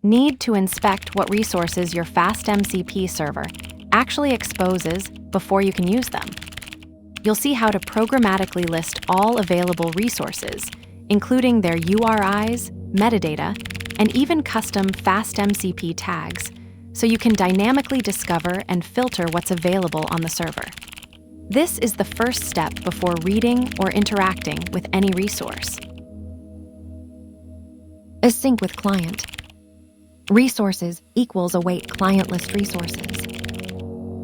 need to inspect what resources your FastMCP server actually exposes before you can use them. You'll see how to programmatically list all available resources, including their URIs, metadata, and even custom FastMCP tags, so you can dynamically discover and filter what's available on the server. This is the first step before reading or interacting with any resource. Async with client. Resources equals await client list resources.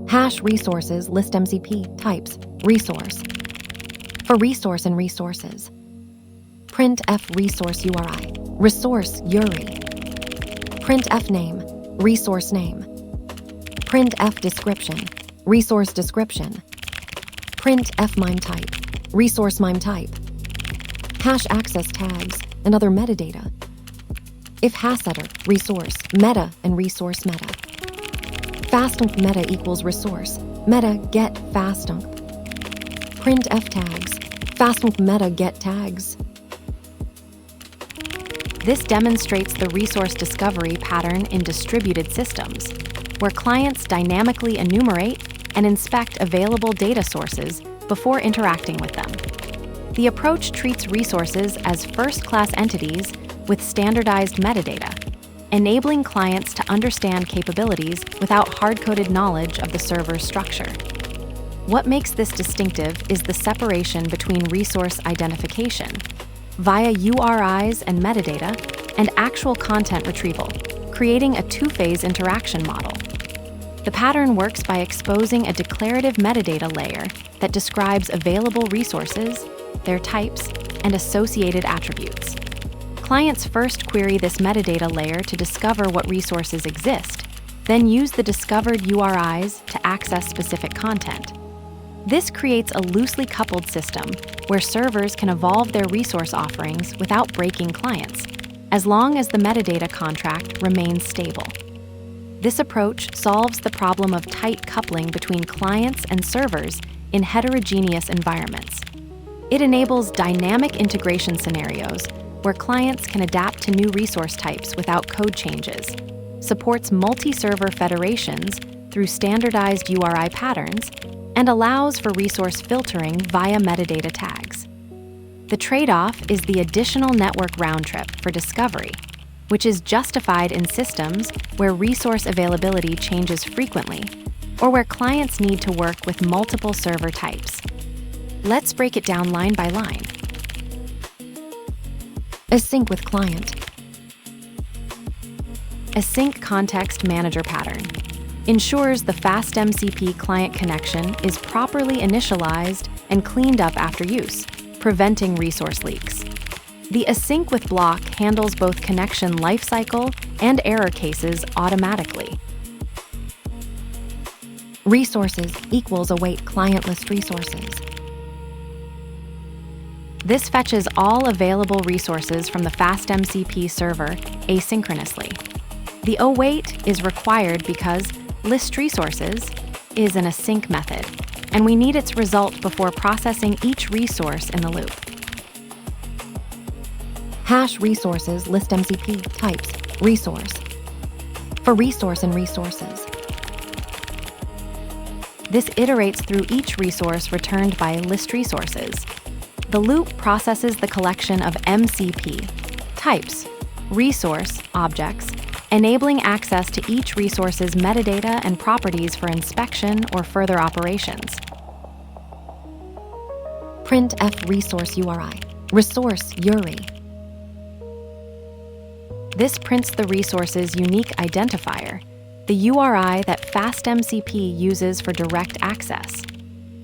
Hash resources list MCP types resource. For resource and resources. Printf resource URI, resource URI. Printf name, resource name. Printf description, resource description. Printf MIME type, resource MIME type. Hash access tags and other metadata. If hash setter, resource, meta, and resource meta. FastMCP meta equals resource, meta get FastMCP. Printf tags, FastMCP meta get tags. This demonstrates the resource discovery pattern in distributed systems, where clients dynamically enumerate and inspect available data sources before interacting with them. The approach treats resources as first-class entities with standardized metadata, enabling clients to understand capabilities without hard-coded knowledge of the server's structure. What makes this distinctive is the separation between resource identification via URIs and metadata and actual content retrieval, creating a two-phase interaction model. The pattern works by exposing a declarative metadata layer that describes available resources, their types, and associated attributes. Clients first query this metadata layer to discover what resources exist, then use the discovered URIs to access specific content. This creates a loosely coupled system where servers can evolve their resource offerings without breaking clients, as long as the metadata contract remains stable. This approach solves the problem of tight coupling between clients and servers in heterogeneous environments. It enables dynamic integration scenarios where clients can adapt to new resource types without code changes, supports multi-server federations through standardized URI patterns, and allows for resource filtering via metadata tags. The trade-off is the additional network round trip for discovery, which is justified in systems where resource availability changes frequently or where clients need to work with multiple server types. Let's break it down line by line. Async with client. Async context manager pattern ensures the FastMCP client connection is properly initialized and cleaned up after use, preventing resource leaks. The Async with block handles both connection lifecycle and error cases automatically. Resources equals await client list resources. This fetches all available resources from the FastMCP server asynchronously. The await is required because list resources is an async method, and we need its result before processing each resource in the loop. Hash resources list MCP types resource. For resource and resources. This iterates through each resource returned by list resources. The loop processes the collection of MCP types, resource objects, enabling access to each resource's metadata and properties for inspection or further operations. Printf resource URI, resource URI. This prints the resource's unique identifier, the URI that FastMCP uses for direct access,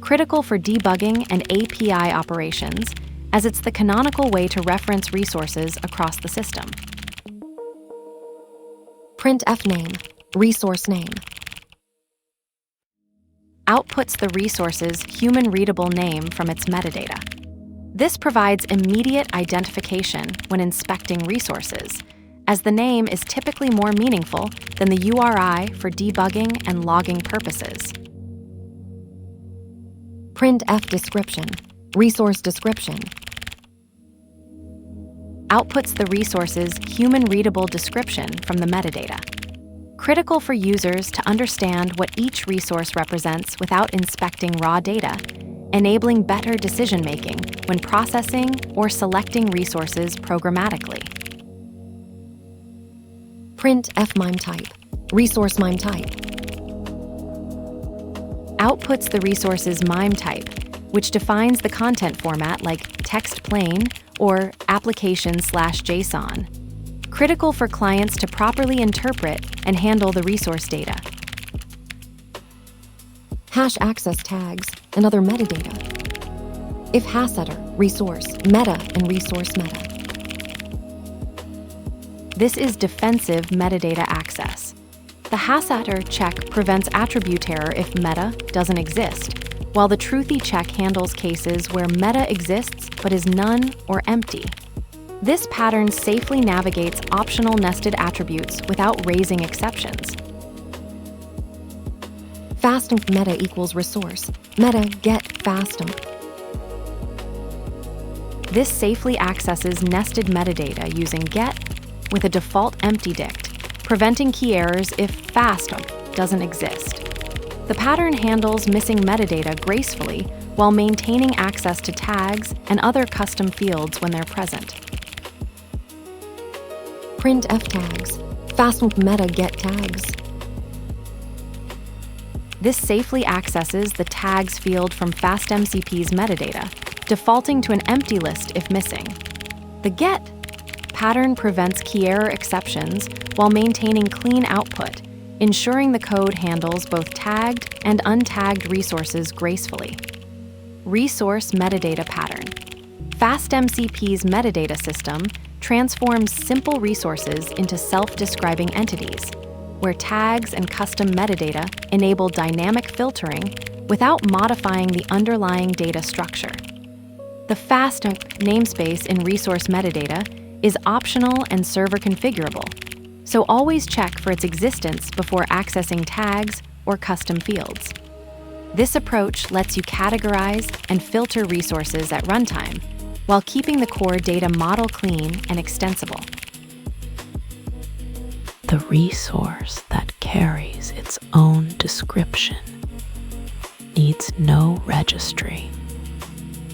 critical for debugging and API operations, as it's the canonical way to reference resources across the system. Printf name, resource name. Outputs the resource's human-readable name from its metadata. This provides immediate identification when inspecting resources, as the name is typically more meaningful than the URI for debugging and logging purposes. Printf description, resource description. outputs the resource's human-readable description from the metadata. Critical for users to understand what each resource represents without inspecting raw data, enabling better decision-making when processing or selecting resources programmatically. Print FMIME type, resource MIME type. Outputs the resource's MIME type, which defines the content format like text plain or application/JSON. Critical for clients to properly interpret and handle the resource data. Hash access tags and other metadata. If hasheader, resource, meta, and resource meta. This is defensive metadata access. The hasheader check prevents attribute error if meta doesn't exist, while the truthy check handles cases where meta exists but is none or empty. This pattern safely navigates optional nested attributes without raising exceptions. FastMCP meta equals resource, meta get FastMCP. This safely accesses nested metadata using get with a default empty dict, preventing key errors if FastMCP doesn't exist. The pattern handles missing metadata gracefully while maintaining access to tags and other custom fields when they're present. Print F tags, FastMCP meta get tags. This safely accesses the tags field from FastMCP's metadata, defaulting to an empty list if missing. The get pattern prevents key error exceptions while maintaining clean output, ensuring the code handles both tagged and untagged resources gracefully. Resource metadata pattern. FastMCP's metadata system transforms simple resources into self-describing entities, where tags and custom metadata enable dynamic filtering without modifying the underlying data structure. The FastMCP namespace in resource metadata is optional and server configurable, so always check for its existence before accessing tags or custom fields. This approach lets you categorize and filter resources at runtime while keeping the core data model clean and extensible. The resource that carries its own description needs no registry.